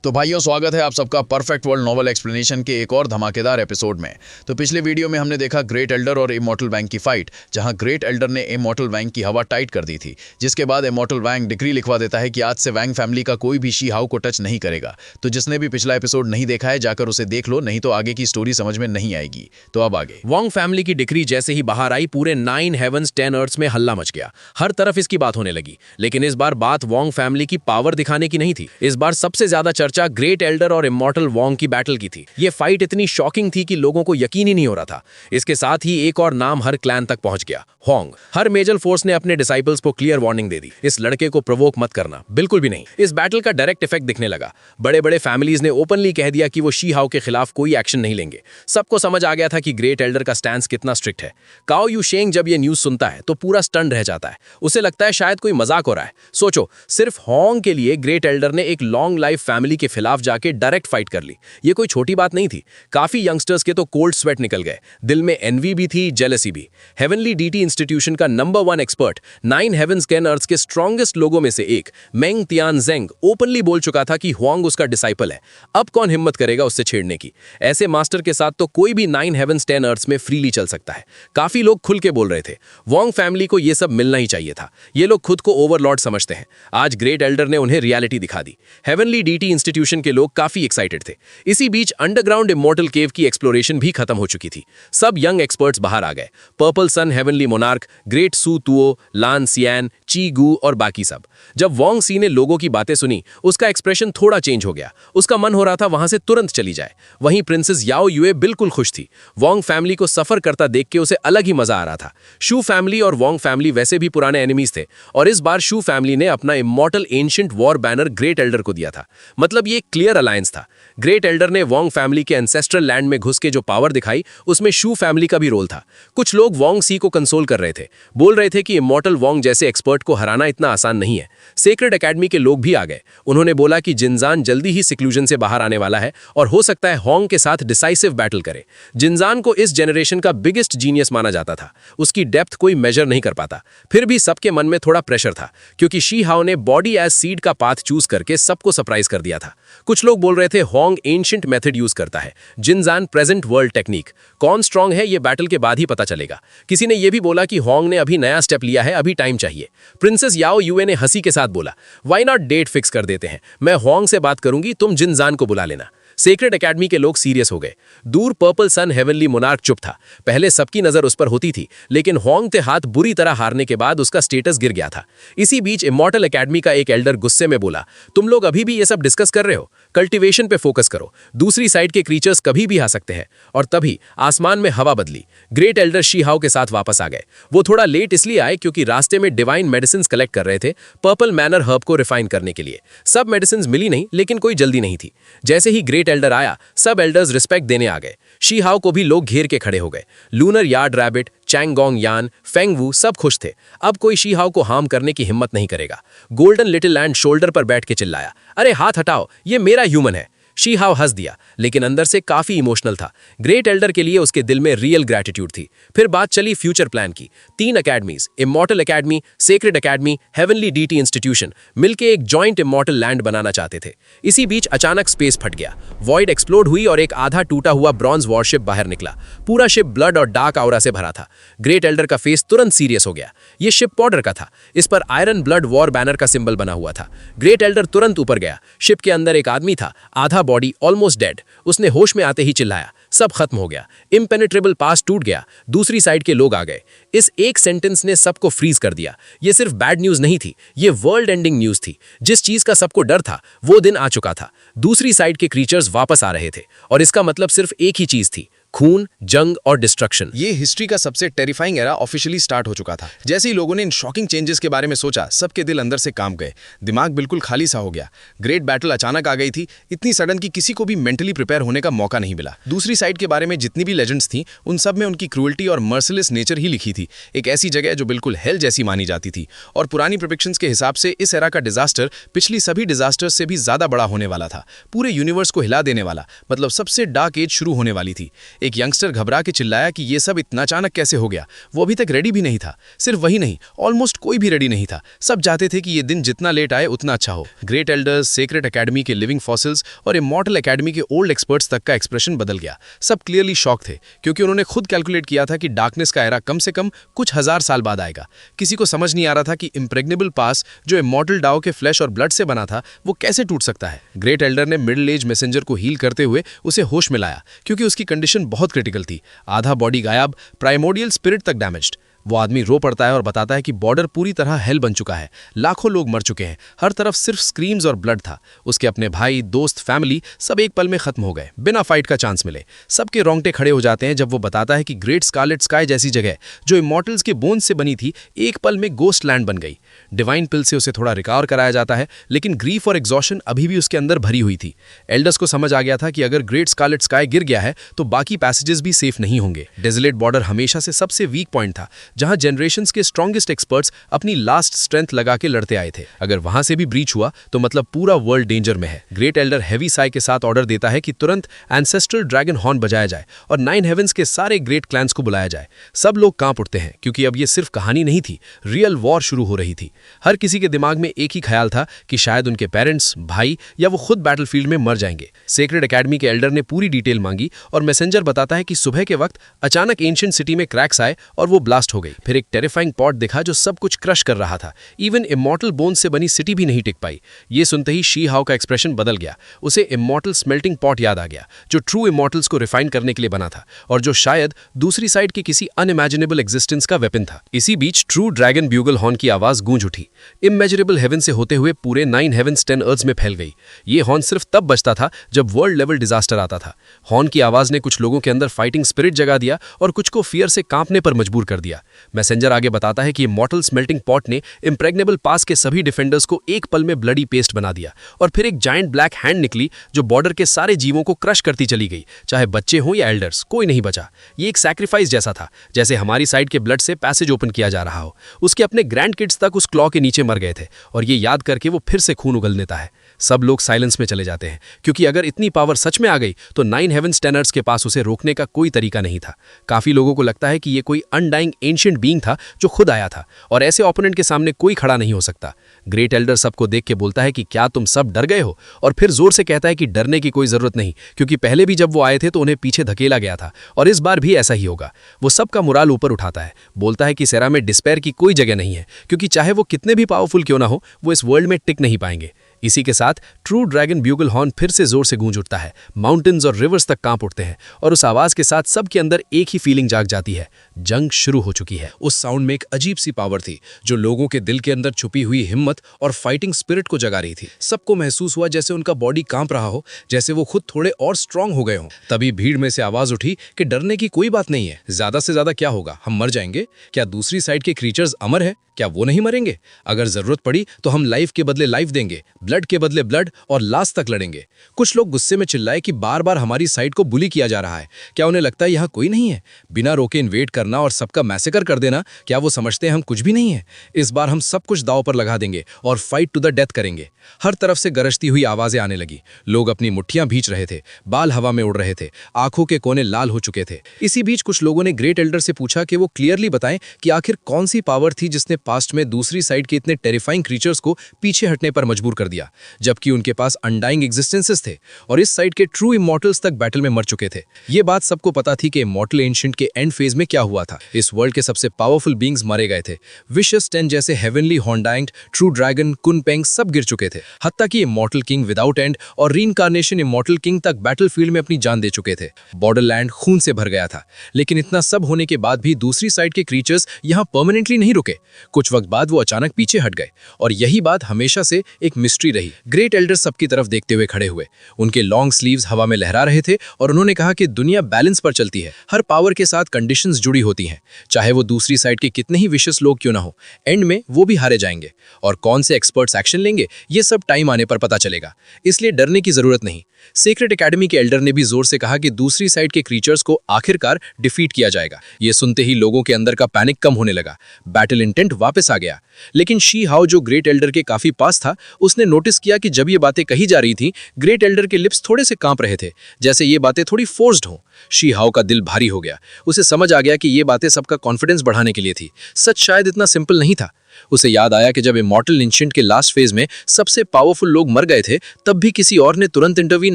तो भाइयों, स्वागत है आप सबका परफेक्ट वर्ल्ड नॉवल एक्सप्लेनेशन के एक और धमाकेदार एपिसोड में। तो पिछले वीडियो में हमने देखा ग्रेट एल्डर और इमॉर्टल वैंग की फाइट, जहां ग्रेट एल्डर ने इमॉर्टल वैंग की हवा टाइट कर दी थी, जिसके बाद इमॉर्टल वैंग डिक्री लिखवा देता है कि आज से वैंग फैमिली का कोई भी शी हाउ को टच नहीं करेगा। तो जिसने भी पिछला एपिसोड नहीं देखा है जाकर उसे देख लो, नहीं तो आगे की स्टोरी समझ में नहीं आएगी। तो अब आगे वॉन्ग फैमिली की डिक्री जैसे ही बाहर आई, पूरे 9 हेवंस 10 अर्थ्स में हल्ला मच गया। हर तरफ इसकी बात होने लगी। लेकिन इस बार बात वॉन्ग फैमिली की पावर दिखाने की नहीं थी। इस बार सबसे ज्यादा चर्चा ग्रेट एल्डर और इमॉर्टल वॉन्ग की बैटल की थी। ये फाइट इतनी शॉकिंग थी कि लोगों को यकीन ही नहीं हो रहा था। इसके साथ ही एक और नाम हर क्लैन तक पहुंच गया, होंग। हर मेजर फोर्स ने अपने डिसाइपल्स को क्लियर वार्निंग दे दी, इस लड़के को प्रोवोक मत करना, बिल्कुल भी नहीं। इस बैटल का डायरेक्ट इफेक्ट दिखने लगा। बड़े बड़े फैमिलीज ने ओपनली कह दिया कि वो शी हाउ के खिलाफ कोई एक्शन नहीं लेंगे। सबको समझ आ गया था कि ग्रेट एल्डर का स्टैंस कितना स्ट्रिक्ट है। काओ यू शेंग जब ये न्यूज सुनता है तो पूरा स्टन रह जाता है। उसे लगता है शायद कोई मजाक हो रहा है। सोचो, सिर्फ होंग के लिए ग्रेट एल्डर ने एक लॉन्ग लाइफ फैमिली के खिलाफ जाके डायरेक्ट फाइट कर ली। ये कोई छोटी बात नहीं थी। काफी यंगस्टर्स के तो कोल्ड स्वेट निकल गए। दिल में एनवी भी थी, जेलसी भी। हेवनली डीटी इंस्टीट्यूशन का नंबर 1 एक्सपर्ट, 9 हेवंस 10 अर्थ्स के स्ट्रॉन्गेस्ट लोगों में से एक, मेंग तियानजेंग, ओपनली बोल चुका था कि हुआंग उसका डिसाइपल है। अब कौन हिम्मत करेगा उससे छेड़ने की? ऐसे मास्टर के साथ तो कोई भी 9 हेवंस 10 अर्थ्स में फ्रीली चल सकता है। काफी लोग खुल के बोल रहे थे। वॉन्ग फैमिली को यह सब मिलना ही चाहिए था। ये लोग खुद को ओवरलॉर्ड समझते हैं। आज ग्रेट एल्डर ने उन्हें रियलिटी दिखा दी। हेवनली डीटी इंस्टीट्यूशन के लोग काफी एक्साइटेड थे। इसी बीच अंडरग्राउंड इमॉर्टल केव की एक्सप्लोरेशन भी खत्म हो चुकी थी। सब यंग एक्सपर्ट्स बाहर आ गए। पर्पल सन हेवनली मोनार्क, ग्रेट सू तुओ, लान सियान, ची गू और बाकी सब। जब वॉन्ग सी ने लोगों की बातें सुनी, उसका एक्सप्रेशन थोड़ा चेंज हो गया। उसका मन हो रहा था वहां से तुरंत चली जाए। वहीं प्रिंसेस याओ युए बिल्कुल खुश थी। वॉन्ग फैमिली को सफर करता देख के उसे अलग ही मजा आ रहा था। शू फैमिली और वॉन्ग फैमिली वैसे भी पुराने एनिमीज थे, और इस बार शू फैमिली ने अपना immortal ancient war banner great Elder को दिया था। मतलब ये एक क्लियर अलायंस था। ग्रेट एल्डर ने वॉन्ग फैमिली के एंसेस्ट्रल लैंड में घुस के जो पावर दिखाई, उसमें शू फैमिली का भी रोल था। कुछ लोग वॉन्ग सी को कंसोल कर रहे थे, बोल रहे थे कि इमॉर्टल वॉन्ग जैसे एक्सपर्ट को हराना इतना आसान नहीं है। सेक्रेड एकेडमी के लोग भी आ गए। उन्होंने बोला कि जिनजान जल्दी ही सिक्लूजन से बाहर आने वाला है और हो सकता है होंग के साथ डिसाइसिव बैटल करे। जिनजान को इस जनरेशन का बिगेस्ट जीनियस माना जाता था। उसकी डेप्थ कोई मेजर नहीं कर पाता। फिर भी सबके मन में थोड़ा प्रेशर था, क्योंकि शी हाउ ने बॉडी एज सीड का पाथ चूज करके सबको सरप्राइज कर दिया था। कुछ लोग बोल रहे थे होंग एंशिएंट मेथड यूज करता है, जिनजान प्रेजेंट वर्ल्ड टेक्निक। कौन स्ट्रांग है ये बैटल के बाद ही पता चलेगा। किसी ने यह भी बोला कि होंग ने अभी नया स्टेप लिया है, अभी टाइम चाहिए। प्रिंसेस याओ युए ने हंसी के साथ बोला, व्हाई नॉट डेट फिक्स कर देते हैं, मैं होंग से बात करूंगी, तुम जिनजान को बुला लेना। सेक्रेड एकेडमी के लोग सीरियस हो गए। दूर पर्पल सन हेवनली मोनार्क चुप था। पहले सबकी नजर उस पर होती थी, लेकिन होंग के हाथ बुरी तरह हारने के बाद उसका स्टेटस गिर गया था। इसी बीच इमॉर्टल एकेडमी का एक एल्डर गुस्से में बोला, तुम लोग अभी भी ये सब डिस्कस कर रहे हो? कल्टीवेशन पे फोकस करो। दूसरी साइड के क्रीचर्स कभी भी आ सकते हैं। और तभी आसमान में हवा बदली। ग्रेट एल्डर शी हाउ के साथ वापस आ गए। वो थोड़ा लेट इसलिए आए क्योंकि रास्ते में डिवाइन मेडिसिन कलेक्ट कर रहे थे, पर्पल मैनर हर्ब को रिफाइन करने के लिए। सब मेडिसिन मिली नहीं, लेकिन कोई जल्दी नहीं थी। जैसे ही ग्रेट एल्डर आया, सब एल्डर्स रिस्पेक्ट देने आ गए। शी हाउ को भी लोग घेर के खड़े हो गए। लूनर यार्ड रैबिट, चैंगोंग यान, फेंगवू सब खुश थे। अब कोई शी हाउ को हार्म करने की हिम्मत नहीं करेगा। गोल्डन लिटिल लैंड शोल्डर पर बैठ के चिल्लाया, अरे हाथ हटाओ, ये मेरा ह्यूमन है। शी हाउ हंस दिया, लेकिन अंदर से काफी इमोशनल था। ग्रेट एल्डर के लिए उसके दिल में रियल ग्रेटिट्यूड थी। फिर बात चली फ्यूचर प्लान की। 3 academies, immortal academy, sacred academy, heavenly DT institution मिलके एक जॉइंट इमॉर्टल लैंड बनाना चाहते थे। इसी बीच अचानक स्पेस फट गया। वॉइड एक्सप्लोड हुई और एक आधा टूटा हुआ ब्रॉन्ज वॉरशिप बाहर निकला। पूरा शिप ब्लड और डार्क ऑरा से भरा था। ग्रेट एल्डर का फेस तुरंत सीरियस हो गया। यह शिप बॉर्डर का था। इस पर आयरन ब्लड वॉर बैनर का सिंबल बना हुआ था। ग्रेट एल्डर तुरंत ऊपर गया। शिप के अंदर एक आदमी था, आधा बॉडी ऑलमोस्ट डेड। उसने होश में आते ही चिल्लाया, सब खत्म हो गया, इम्पेनेट्रेबल पास टूट गया। दूसरी साइड के लोग आ गए। इस एक सेंटेंस ने सबको फ्रीज कर दिया। ये सिर्फ बैड न्यूज नहीं थी, ये वर्ल्ड एंडिंग न्यूज थी। जिस चीज का सबको डर था, वो दिन आ चुका था। दूसरी साइड के क्रीचर्स वापस आ रहे थे, और इसका मतलब सिर्फ एक ही चीज थी, खून, जंग और डिस्ट्रक्शन। ये हिस्ट्री का सबसे टेरिफाइंग एरा ऑफिशियली स्टार्ट हो चुका था। जैसे ही लोगों ने इन शॉकिंग चेंजेस के बारे में सोचा, सबके दिल अंदर से कांप गए। दिमाग बिल्कुल खाली सा हो गया। ग्रेट बैटल अचानक आ गई थी, इतनी सडन कि किसी को भी मेंटली प्रिपेयर होने का मौका नहीं मिला। दूसरी साइड के बारे में जितनी भी लेजेंड्स थी, उन सब में उनकी क्रूअल्टी और मर्सिलेस नेचर ही लिखी थी। एक ऐसी जगह जो बिल्कुल हेल जैसी मानी जाती थी। और पुरानी प्रेडिक्शंस के हिसाब से इस एरा का डिजास्टर पिछली सभी डिजास्टर्स से भी ज्यादा बड़ा होने वाला था। पूरे यूनिवर्स को हिला देने वाला, मतलब सबसे डार्क एज शुरू होने वाली थी। एक यंगस्टर घबरा के चिल्लाया कि ये सब इतना अचानक कैसे हो गया। वो अभी तक रेडी भी नहीं था। सिर्फ वही नहीं, ऑलमोस्ट कोई भी रेडी नहीं था। सब चाहते थे कि ये दिन जितना लेट आए उतना अच्छा हो। ग्रेट एल्डर्स, सेक्रेट एकेडमी के लिविंग फॉसिल्स और इमॉर्टल एकेडमी के ओल्ड एक्सपर्ट्स तक का एक्सप्रेशन बदल गया। सब क्लियरली शॉक थे, क्योंकि उन्होंने खुद कैलकुलेट किया था कि डार्कनेस का एरा कम से कम कुछ हजार साल बाद आएगा। किसी को समझ नहीं आ रहा था कि इम्प्रेग्नेबल पास जो इमॉर्टल डाओ के फ्लैश और ब्लड से बना था, वो कैसे टूट सकता है। ग्रेट एल्डर ने मिडिल एज मैसेंजर को हील करते हुए उसे होश में लाया, क्योंकि उसकी कंडीशन बहुत क्रिटिकल थी। आधा बॉडी गायब, प्राइमोडियल स्पिरिट तक डैमेज्ड। वो आदमी रो पड़ता है और बताता है कि बॉर्डर पूरी तरह हेल बन चुका है। लाखों लोग मर चुके हैं, हर तरफ सिर्फ स्क्रीम्स और ब्लड था। उसके अपने भाई, दोस्त, फैमिली सब एक पल में खत्म हो गए, बिना फाइट का चांस मिले। सबके रोंगटे खड़े हो जाते हैं जब वो बताता है कि ग्रेट स्कारलेट स्काई जैसी जगह जो इमॉर्टल्स के बोन्स से बनी थी, एक पल में गोस्ट लैंड बन गई। डिवाइन पिल से उसे थोड़ा रिकवर कराया जाता है, लेकिन ग्रीफ और एग्जॉशन अभी भी उसके अंदर भरी हुई थी। एल्डर्स को समझ आ गया था कि अगर ग्रेट स्कारलेट स्काई गिर गया है तो बाकी पैसेजेस भी सेफ नहीं होंगे। डेजोलेट बॉर्डर हमेशा से सबसे वीक पॉइंट था, जहां जनरेशंस के स्ट्रॉन्गेस्ट एक्सपर्ट्स अपनी लास्ट स्ट्रेंथ लगा के लड़ते आए थे। अगर वहां से भी ब्रीच हुआ तो मतलब पूरा वर्ल्ड डेंजर में है। ग्रेट एल्डर हेवी साई के साथ ऑर्डर देता है कि तुरंत एंसेस्ट्रल ड्रैगन हॉर्न बजाया जाए और 9 हेवेंस के सारे ग्रेट क्लैंस को बुलाया जाए। सब लोग कांप उठते हैं, क्योंकि अब ये सिर्फ कहानी नहीं थी, रियल वॉर शुरू हो रही थी। हर किसी के दिमाग में एक ही ख्याल था कि शायद उनके पेरेंट्स, भाई या वो खुद बैटलफील्ड में मर जाएंगे। सेक्रेट एकेडमी के एल्डर ने पूरी डिटेल मांगी और मैसेंजर बताता है कि सुबह के वक्त अचानक एंशिएंट सिटी में क्रैक्स आए और वो ब्लास्ट हो गई। फिर एक टेरिफाइंग पॉट दिखा जो सब कुछ क्रश कर रहा था। इवन इमॉर्टल बोन्स से बनी सिटी भी नहीं टिक पाई। ये सुनते ही शी हाउ का एक्सप्रेशन बदल गया। उसे इमॉर्टल स्मेल्टिंग पॉट याद आ गया, जो ट्रू इमॉर्टल्स को रिफाइन करने के लिए बना था और जो शायद दूसरी साइड की किसी अनइमेजिनेबल एग्जिस्टेंस का वेपन था। इसी बीच ट्रू ड्रैगन ब्यूगल हॉर्न की आवाज गूंज उठी। इमेजरेबल हेवन से होते हुए पूरे 9 हेवेंस 10 अर्थ्स में फैल गई। ये हॉर्न सिर्फ तब बजता था जब वर्ल्ड लेवल डिजास्टर आता था। हॉर्न की आवाज ने कुछ लोगों के अंदर फाइटिंग स्पिरिट जगा दिया और कुछ को फियर से कांपने पर मजबूर कर दिया। मैसेंजर आगे बताता है कि इमॉर्टल स्मेल्टिंग पॉट ने इम्प्रेग्नेबल पास के सभी डिफेंडर्स को एक पल में ब्लडी पेस्ट बना दिया और फिर एक जायंट ब्लैक हैंड निकली जो बॉर्डर के सारे जीवों को क्रश करती चली गई। चाहे बच्चे हों या एल्डर्स, कोई नहीं बचा। ये एक सैक्रिफाइस जैसा था, जैसे हमारी साइड के ब्लड से पैसेज ओपन किया जा रहा हो। उसके अपने ग्रैंड किड्स तक उस क्लॉ के नीचे मर गए थे और ये याद करके वो फिर से खून उगल देता है। सब लोग साइलेंस में चले जाते हैं, क्योंकि अगर इतनी पावर सच में आ गई तो 9 हेवेंस 10 अर्थ्स के पास उसे रोकने का कोई तरीका नहीं था। काफी लोगों को लगता है कि ये कोई अनडाइंग एंशिएंट बीइंग था जो खुद आया था और ऐसे ओपोनेंट के सामने कोई खड़ा नहीं हो सकता। ग्रेट एल्डर सबको देख के बोलता है कि क्या तुम सब डर गए हो, और फिर जोर से कहता है कि डरने की कोई जरूरत नहीं, क्योंकि पहले भी जब वो आए थे तो उन्हें पीछे धकेला गया था और इस बार भी ऐसा ही होगा। वो सबका मुराल ऊपर उठाता है, बोलता है कि सेरा में डिस्पेयर की कोई जगह नहीं है, क्योंकि चाहे वो कितने भी पावरफुल क्यों ना हो, वो इस वर्ल्ड में टिक नहीं पाएंगे। इसी के साथ ट्रू ड्रैगन ब्यूगल हॉर्न फिर से जोर से गूंज उठता है। माउंटेन्स और रिवर्स तक कांप उठते हैं और उस आवाज के साथ सबके अंदर एक ही फीलिंग जाग जाती है, जंग शुरू हो चुकी है। उस साउंड में एक अजीब सी पावर थी जो लोगों के दिल के अंदर छुपी हुई हिम्मत और फाइटिंग स्पिरिट को जगा रही थी। सबको महसूस हुआ जैसे उनका बॉडी कांप रहा हो, जैसे वो खुद थोड़े और स्ट्रांग हो गए हों। तभी भीड़ में से आवाज उठी कि डरने की कोई बात नहीं है, ज्यादा से ज्यादा क्या होगा, हम मर जाएंगे। क्या दूसरी साइड के क्रीचर्स अमर है? क्या वो नहीं मरेंगे? अगर जरूरत पड़ी तो हम लाइफ के बदले लाइफ देंगे, ब्लड के बदले ब्लड और लास्ट तक लड़ेंगे। कुछ लोग गुस्से में चिल्लाए कि बार बार हमारी साइड को बुली किया जा रहा है। क्या उन्हें लगता है यहाँ कोई नहीं है? बिना रोके इन्वेट करना और सबका मैसेकर कर देना, क्या वो समझते हैं हम कुछ भी नहीं है? इस बार हम सब कुछ दांव पर लगा देंगे और फाइट टू द डेथ करेंगे। हर तरफ से गरजती हुई आवाजें आने लगी। लोग अपनी मुट्ठियां भींच रहे थे, बाल हवा में उड़ रहे थे, आंखों के कोने लाल हो चुके थे। इसी बीच कुछ लोगों ने ग्रेट एल्डर से पूछा कि वो क्लियरली बताएं कि आखिर कौन सी पावर थी जिसने पास्ट में दूसरी साइड के इतने टेरिफाइंग क्रीचर्स को पीछे हटने पर मजबूर कर दिया, जबकि उनके पास अनडाइंग एग्जिस्टेंसेस थे और इस साइड के ट्रू इमॉर्टल्स तक बैटल में मर चुके थे। ये बात सबको पता थी कि इमॉर्टल एंशिएंट के एंड फेज में क्या हुआ था। इस वर्ल्ड के सबसे पावरफुल बीइंग्स मारे गए थे। विशस 10 जैसे हेवनली हॉर्नडाइंग, ट्रू ड्रैगन, कुनपेंग सब गिर चुके थे। हत्ता कि इमॉर्टल किंग विदाउट एंड और रीइंकार्नेशन इमॉर्टल किंग तक बैटलफील्ड में अपनी जान दे चुके थे। बॉर्डरलैंड खून से भर गया था। लेकिन इतना सब होने के बाद भी दूसरी साइड के क्रीचर्स यहां परमानेंटली नहीं रुके। कुछ वक्त बाद वो अचानक पीछे हट गए और यही बात हमेशा से एक मिस्ट्री रही। ग्रेट एल्डर सबकी तरफ देखते हुए खड़े हुए। उनके लॉन्ग स्लीव्स हवा में लहरा रहे थे और उन्होंने कहा कि दुनिया बैलेंस पर चलती है। हर पावर के साथ कंडीशंस जुड़ी होती हैं, चाहे वो दूसरी साइड के कितने ही विशेष लोग क्यों ना हो, एंड में वो भी हारे जाएंगे। और कौन से एक्सपर्ट्स एक्शन लेंगे ये सब टाइम आने पर पता चलेगा, इसलिए डरने की जरूरत नहीं। सीक्रेट एकेडमी के एल्डर ने भी जोर से कहा कि दूसरी साइड के क्रीचर्स को आखिरकार डिफीट किया जाएगा। ये सुनते ही लोगों के अंदर का पैनिक कम होने लगा। बैटल इंटेंट वापस आ गया। लेकिन शी हाउ जो ग्रेट एल्डर के काफी पास था, उसने नोटिस किया कि जब ये बातें कही जा रही थी, ग्रेट एल्डर के लिप्स थोड़े से कांप रहे थे, जैसे ये बातें थोड़ी फोर्स्ड हों। शी हाओ का दिल भारी हो गया। उसे समझ आ गया कि ये बातें सबका कॉन्फिडेंस बढ़ाने के लिए थी। सच शायद इतना सिंपल नहीं था। उसे याद आया कि जब इमॉर्टल एंशिएंट के लास्ट फेज में सबसे पावरफुल लोग मर गए थे, तब भी किसी और ने तुरंत इंटरवीन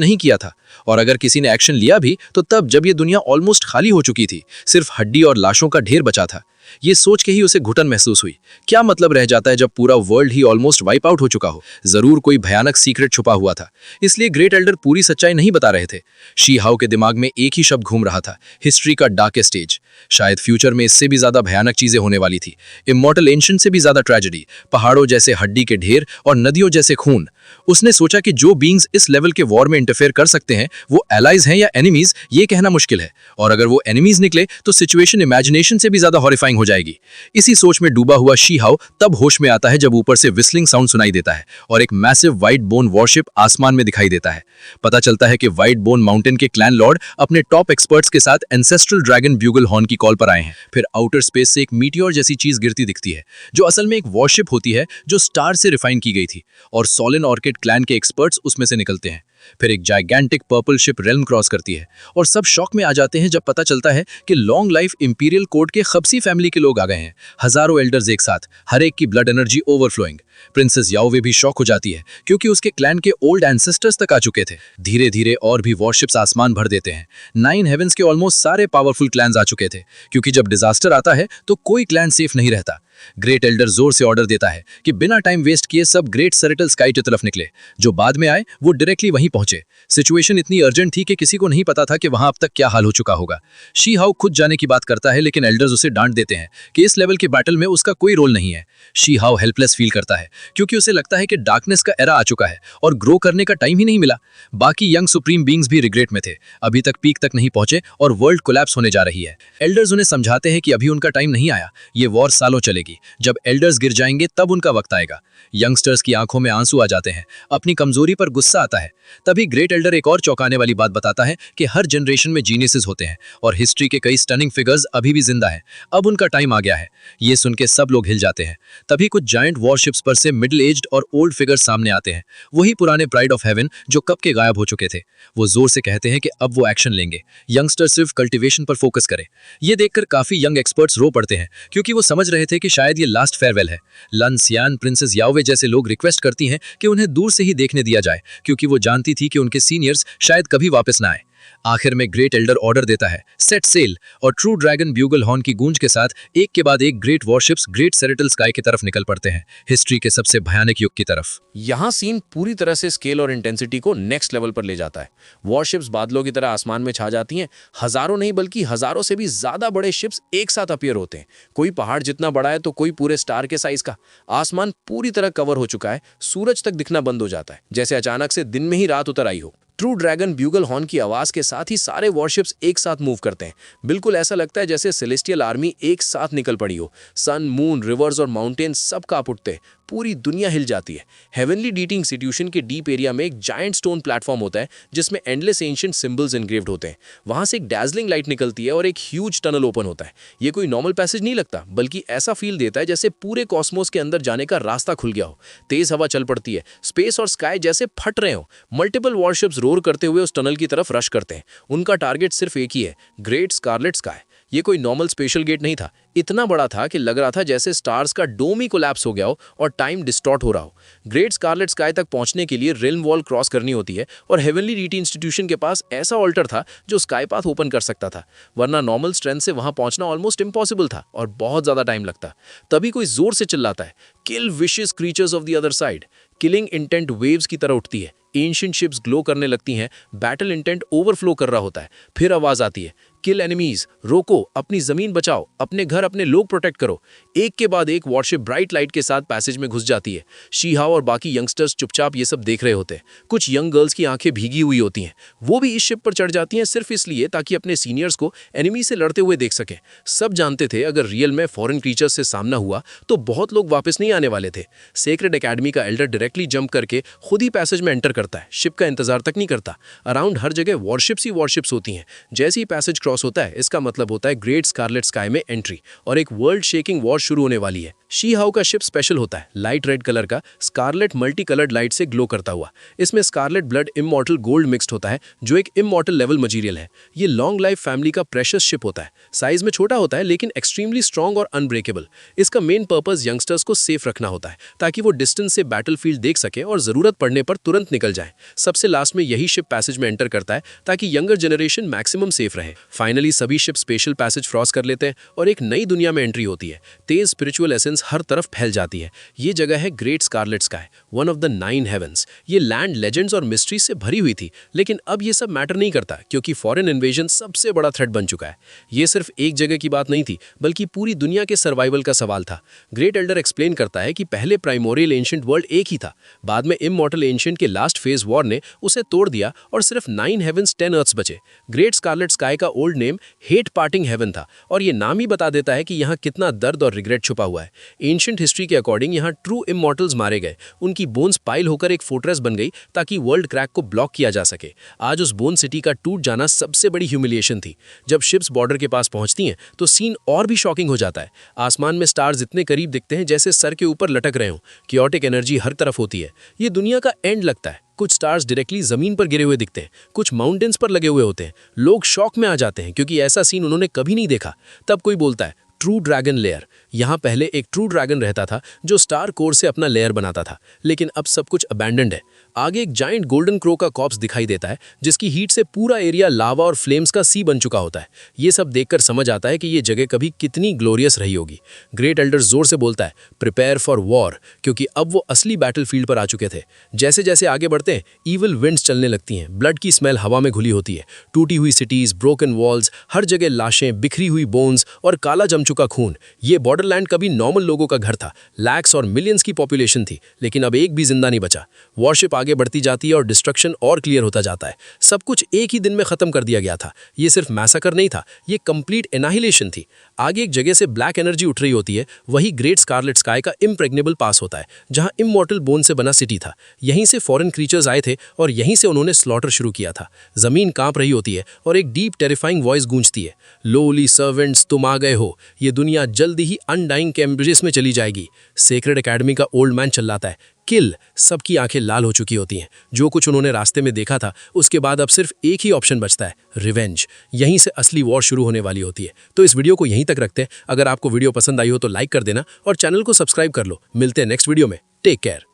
नहीं किया था। और अगर किसी ने एक्शन लिया भी, तो तब जब ये दुनिया ऑलमोस्ट खाली हो चुकी थी, सिर्फ हड्डी और लाशों का ढेर बचा था। ये सोच के ही उसे घुटन महसूस हुई। क्या मतलब रह जाता है जब पूरा वर्ल्ड ही ऑलमोस्ट वाइप आउट हो चुका हो? जरूर कोई भयानक सीक्रेट छुपा हुआ था, इसलिए ग्रेट एल्डर पूरी सच्चाई नहीं बता रहे थे। शी हाओ के दिमाग में एक ही शब्द घूम रहा था, हिस्ट्री का डार्केस्ट एज। शायद फ्यूचर में इससे भी ज्यादा भयानक चीजें होने वाली थी। इमॉर्टल एंशिएंट से भी ज्यादा ट्रेजेडी, पहाड़ों जैसे हड्डी के ढेर और नदियों जैसे खून। उसने सोचा कि जो बीइंग्स इस लेवल के वॉर में इंटरफेयर कर सकते हैं, वो एलाइज हैं या एनिमीज, ये कहना मुश्किल है। और अगर वो एनिमीज निकले तो सिचुएशन इमेजिनेशन से भी ज्यादा हॉरिफाइंग हो जाएगी। इसी सोच में डूबा हुआ शी हाओ तब होश में आता है जब ऊपर से विस्लिंग साउंड सुनाई देता है और एक मैसिव व्हाइट बोन वॉरशिप आसमान में दिखाई देता है। पता चलता है कि व्हाइट बोन माउंटेन के क्लैन लॉर्ड अपने टॉप एक्सपर्ट्स के साथ एंसेस्ट्रल ड्रैगन ब्यूगल हॉर्न की कॉल पर आए हैं। फिर आउटर स्पेस से एक मीटियोर जैसी चीज गिरती दिखती है, जो असल में एक वॉरशिप होती है जो स्टार से रिफाइन की गई थी, और सोलन ऑर्किड क्लैन के एक्सपर्ट्स उसमें से निकलते हैं। फिर एक gigantic purple ship realm cross करती है और सब शॉक में आ जाते हैं जब पता चलता है कि लॉन्ग लाइफ इंपीरियल कोर्ट के खबसी फैमिली के लोग आ गए हैं। हजारों एल्डर्स एक साथ, हर एक की ब्लड एनर्जी ओवरफ्लोइंग। प्रिंसेस याओवे भी शॉक हो जाती है क्योंकि उसके क्लैन के ओल्ड एंसेस्टर्स तक आ चुके थे। धीरे धीरे और भी वॉरशिप्स आसमान भर देते हैं। 9 हेवेंस के ऑलमोस्ट सारे पावरफुल क्लैन्स आ चुके थे, क्योंकि जब डिजास्टर आता है तो कोई क्लैन सेफ नहीं रहता। ग्रेट एल्डर जोर से ऑर्डर देता है कि बिना टाइम वेस्ट किए सब ग्रेट सेरेटल स्काई की तरफ निकले। जो बाद में आए वो डायरेक्टली वहीं पहुंचे। सिचुएशन इतनी अर्जेंट थी कि किसी को नहीं पता था कि वहां अब तक क्या हाल हो चुका होगा। शी हाओ खुद जाने की बात करता है, लेकिन एल्डर्स उसे डांट देते हैं कि इस लेवल के बैटल में उसका कोई रोल नहीं है। शी हाओ हेल्पलेस फील करता है क्योंकि उसे लगता है कि डार्कनेस का एरा आ चुका है और ग्रो करने का टाइम ही नहीं मिला। बाकी यंग सुप्रीम बीइंग्स भी रिग्रेट में थे, अभी तक पीक तक नहीं पहुंचे और वर्ल्ड कोलैप्स होने जा रही है। एल्डर्स उन्हें समझाते हैं कि अभी उनका टाइम नहीं आया, ये वॉर सालों चलेगी। जब एल्डर्स गिर जाएंगे तब उनका वक्त आएगा। यंगस्टर्स की आंखों में आंसू आ जाते हैं, अपनी कमजोरी पर गुस्सा आता है। तभी ग्रेट एल्डर एक और चौंकाने वाली बात बताता है कि हर जनरेशन में जीनियसेस होते हैं और हिस्ट्री के कई स्टनिंग फिगर्स अभी भी जिंदा हैं। अब उनका टाइम आ गया है। ये सुन के सब लोग हिल जाते हैं। तभी कुछ जायंट वॉरशिप्स पर से मिडिल एज्ड और ओल्ड फिगर्स सामने आते हैं, वही पुराने प्राइड ऑफ हेवन जो कब के गायब हो चुके थे। वो जोर से कहते हैं कि अब वो एक्शन लेंगे, यंगस्टर सिर्फ कल्टीवेशन पर फोकस करें। ये देखकर काफी यंग एक्सपर्ट्स रो पड़ते हैं, क्योंकि वो समझ रहे थे कि शायद ये लास्ट फेयरवेल है। लन सियान, प्रिंसेस याओवे जैसे लोग रिक्वेस्ट करती हैं कि उन्हें दूर से ही देखने दिया जाए, क्योंकि वो जानती थी कि उनके सीनियर्स शायद कभी वापस ना आए। आखिर में ग्रेट एल्डर ऑर्डर देता है, सेट सेल, और ट्रू ड्रैगन ब्यूगल हॉर्न की गूंज के साथ एक के बाद एक ग्रेट वॉरशिप्स ग्रेट सेरेटल स्काई की तरफ निकल पड़ते हैं, हिस्ट्री के सबसे भयानक युग की तरफ। यहाँ सीन पूरी तरह से स्केल और इंटेंसिटी को नेक्स्ट लेवल पर ले जाता है। वॉरशिप्स बादलों की तरह आसमान में छा जाती हैं। हजारों नहीं बल्कि हजारों से भी ज्यादा बड़े शिप्स एक साथ अपीयर होते हैं। कोई पहाड़ जितना बड़ा है तो कोई पूरे स्टार के साइज का। आसमान पूरी तरह कवर हो चुका है, सूरज तक दिखना बंद हो जाता है, जैसे अचानक से दिन में ही रात उतर आई हो। ट्रू ड्रैगन ब्यूगल हॉर्न की आवाज के साथ ही सारे वॉरशिप्स एक साथ मूव करते हैं। बिल्कुल ऐसा लगता है जैसे सेलेस्टियल आर्मी एक साथ निकल पड़ी हो। सन, मून, रिवर्स और माउंटेन्स सब कांप उठते, पूरी दुनिया हिल जाती है। हेवनली डीटी इंस्टीट्यूशन के डीप एरिया में एक जायंट स्टोन प्लेटफॉर्म होता है जिसमें एंडलेस एंशिएंट सिंबल्स एनग्रेव्ड होते हैं। वहां से एक डैजलिंग लाइट निकलती है और एक ह्यूज टनल ओपन होता है। ये कोई नॉर्मल पैसेज नहीं लगता, बल्कि ऐसा फील देता है जैसे पूरे कॉस्मोस के अंदर जाने का रास्ता खुल गया हो। तेज हवा चल पड़ती है, स्पेस और स्काई जैसे फट रहे हो। मल्टीपल वॉरशिप्स रोर करते हुए उस टनल की तरफ रश करते हैं। उनका टारगेट सिर्फ एक ही है, ग्रेट स्कारलेट स्काई। ये कोई नॉर्मल स्पेशल गेट नहीं था, इतना बड़ा था कि लग रहा था जैसे स्टार्स का डोम ही कोलैप्स हो गया हो और टाइम डिस्टॉर्ट हो रहा हो। ग्रेट स्कारलेट स्काई तक पहुंचने के लिए रिल्म वॉल क्रॉस करनी होती है और हेवनली डीटी इंस्टीट्यूशन के पास ऐसा ऑल्टर था जो स्काई पाथ ओपन कर सकता था, वरना नॉर्मल स्ट्रेंथ से वहां पहुंचना ऑलमोस्ट इम्पॉसिबल था और बहुत ज्यादा टाइम लगता। तभी कोई जोर से चिल्लाता है, kill vicious creatures of the other side. Killing intent waves की तरह उठती है, एंशिएंट शिप्स ग्लो करने लगती हैं, बैटल इंटेंट ओवरफ्लो कर रहा होता है। फिर आवाज आती है, किल एनिमीज, रोको, अपनी जमीन बचाओ, अपने घर अपने लोग प्रोटेक्ट करो। एक के बाद एक वॉरशिप ब्राइट लाइट के साथ पैसेज में घुस जाती है। शी हाओ और बाकी यंगस्टर्स चुपचाप ये सब देख रहे होते हैं। कुछ यंग गर्ल्स की आंखें भीगी हुई होती हैं, वो भी इस शिप पर चढ़ जाती हैं सिर्फ इसलिए ताकि अपने सीनियर्स को एनिमी से लड़ते हुए देख सकें। सब जानते थे अगर रियल में फॉरेन क्रीचर्स से सामना हुआ तो बहुत लोग वापस नहीं आने वाले थे। सेक्रेड एकेडमी का एल्डर डायरेक्टली जंप करके खुद ही पैसेज में एंटर करता है, शिप का इंतजार तक नहीं करता। अराउंड हर जगह वॉरशिप्स ही वॉरशिप्स होती हैं। जैसे ही पैसेज क्रॉस क्रॉस होता है, इसका मतलब होता है ग्रेट स्कारलेट स्काई में एंट्री और एक वर्ल्ड शेकिंग वॉर शुरू होने वाली है। शी हाउ का शिप स्पेशल होता है, लाइट रेड कलर का, स्कारलेट मल्टी कलर्ड लाइट से ग्लो करता हुआ। इसमें scarlet blood immortal gold mixed होता है, जो एक इमॉर्टल लेवल मटेरियल है। ये लॉन्ग लाइफ फैमिली का प्रेशियस शिप होता है। साइज में छोटा होता है लेकिन एक्सट्रीमली स्ट्रॉन्ग और अनब्रेकेबल। इसका मेन पर्पस यंगस्टर्स को सेफ रखना होता है ताकि वो डिस्टेंस से बैटलफील्ड देख सके और जरूरत पड़ने पर तुरंत निकल जाए। सबसे लास्ट में यही शिप पैसेज में एंटर करता है ताकि यंगर जनरेशन मैक्सिमम सेफ रहे। फाइनली सभी शिप स्पेशल पैसेज क्रॉस कर लेते हैं और एक नई दुनिया में एंट्री होती है। तेज स्पिरिचुअल एसेंस हर तरफ फैल जाती है। ये जगह है great scarlet sky, one of the 9 heavens. ये लैंड लेजेंड्स और मिस्ट्री से भरी हुई थी, लेकिन अब ये सब मैटर नहीं करता क्योंकि फॉरेन इन्वेजन सबसे बड़ा थ्रेट बन चुका है। ये सिर्फ एक जगह की बात नहीं थी, बल्कि पूरी दुनिया के सर्वाइवल का सवाल था। ग्रेट एल्डर एक्सप्लेन करता है कि पहले प्राइमोरियल एंशिएंट वर्ल्ड एक ही था, बाद में इमॉर्टल एंशिएंट के लास्ट फेज वॉर ने उसे तोड़ दिया और सिर्फ 9 हेवंस 10 अर्थ्स बचे। ग्रेट स्कारलेट स्काई का old name hate parting heaven था और ये नाम ही बता देता है कि यहाँ कितना दर्द और रिग्रेट छुपा हुआ है। एंशिएंट हिस्ट्री के अकॉर्डिंग यहाँ ट्रू इमॉर्टल्स मारे गए, उनकी बोन्स पाइल होकर एक फोर्ट्रेस बन गई ताकि वर्ल्ड क्रैक को ब्लॉक किया जा सके। आज उस बोन सिटी का टूट जाना सबसे बड़ी ह्यूमिलिएशन थी। जब शिप्स बॉर्डर के पास पहुंचती हैं तो सीन और भी शॉकिंग हो जाता है। आसमान में स्टार्स इतने करीब दिखते हैं जैसे सर के ऊपर लटक रहे हों। कियोटिक एनर्जी हर तरफ होती है। ये दुनिया का एंड लगता है। कुछ स्टार्स डायरेक्टली जमीन पर गिरे हुए दिखते हैं, कुछ माउंटेन्स पर लगे हुए होते हैं। लोग शॉक में आ जाते हैं क्योंकि ऐसा सीन उन्होंने कभी नहीं देखा। तब कोई बोलता है ट्रू ड्रैगन लेयर। यहाँ पहले एक ट्रू ड्रैगन रहता था जो स्टार कोर से अपना लेयर बनाता था, लेकिन अब सब कुछ अबैंडन्ड है। आगे एक जाइंट गोल्डन क्रो का कॉप्स दिखाई देता है जिसकी हीट से पूरा एरिया लावा और फ्लेम्स का सी बन चुका होता है। ये सब देखकर समझ आता है कि ये जगह कभी कितनी ग्लोरियस रही होगी। ग्रेट एल्डर जोर से बोलता है प्रिपेयर फॉर वॉर, क्योंकि अब वो असली बैटलफील्ड पर आ चुके थे। जैसे जैसे आगे बढ़ते हैं ईविल विंड्स चलने लगती हैं, ब्लड की स्मेल हवा में घुली होती है। टूटी हुई सिटीज, ब्रोकन वॉल्स, हर जगह लाशें, बिखरी हुई बोन्स और काला जम चुका खून। ये बॉर्डरलैंड कभी नॉर्मल लोगों का घर था। लैक्स और मिलियंस की पॉपुलेशन थी, लेकिन अब एक भी जिंदा नहीं बचा। वॉरशिप आगे बढ़ती जाती है और डिस्ट्रक्शन और क्लियर होता जाता है। सब कुछ एक ही दिन में खत्म कर दिया गया था। ये सिर्फ मैसाकर नहीं था, ये कंप्लीट एनाहिलेशन थी। आगे एक जगह से ब्लैक एनर्जी उठ रही होती है, वही ग्रेट स्कारलेट स्काई का इम्प्रेग्नेबल पास होता है, जहां इमॉर्टल बोन से बना सिटी था। यहीं से फॉरेन क्रीचर्स आए थे और यहीं से उन्होंने स्लॉटर शुरू किया था। जमीन कांप रही होती है और एक डीप टेरिफाइंग वॉइस गूंजती है, लोली सर्वेंट्स तुम आ गए हो, ये दुनिया जल्दी ही अनडाइंग कैम्ब्रिज में चली जाएगी। सेक्रेड एकेडमी का ओल्ड मैन चिल्लाता है किल। सबकी आंखें लाल हो चुकी होती हैं। जो कुछ उन्होंने रास्ते में देखा था उसके बाद अब सिर्फ एक ही ऑप्शन बचता है, रिवेंज। यहीं से असली वॉर शुरू होने वाली होती है। तो इस वीडियो को यहीं तक रखते हैं। अगर आपको वीडियो पसंद आई हो तो लाइक कर देना और चैनल को सब्सक्राइब कर लो। मिलते हैं नेक्स्ट वीडियो में। Take care.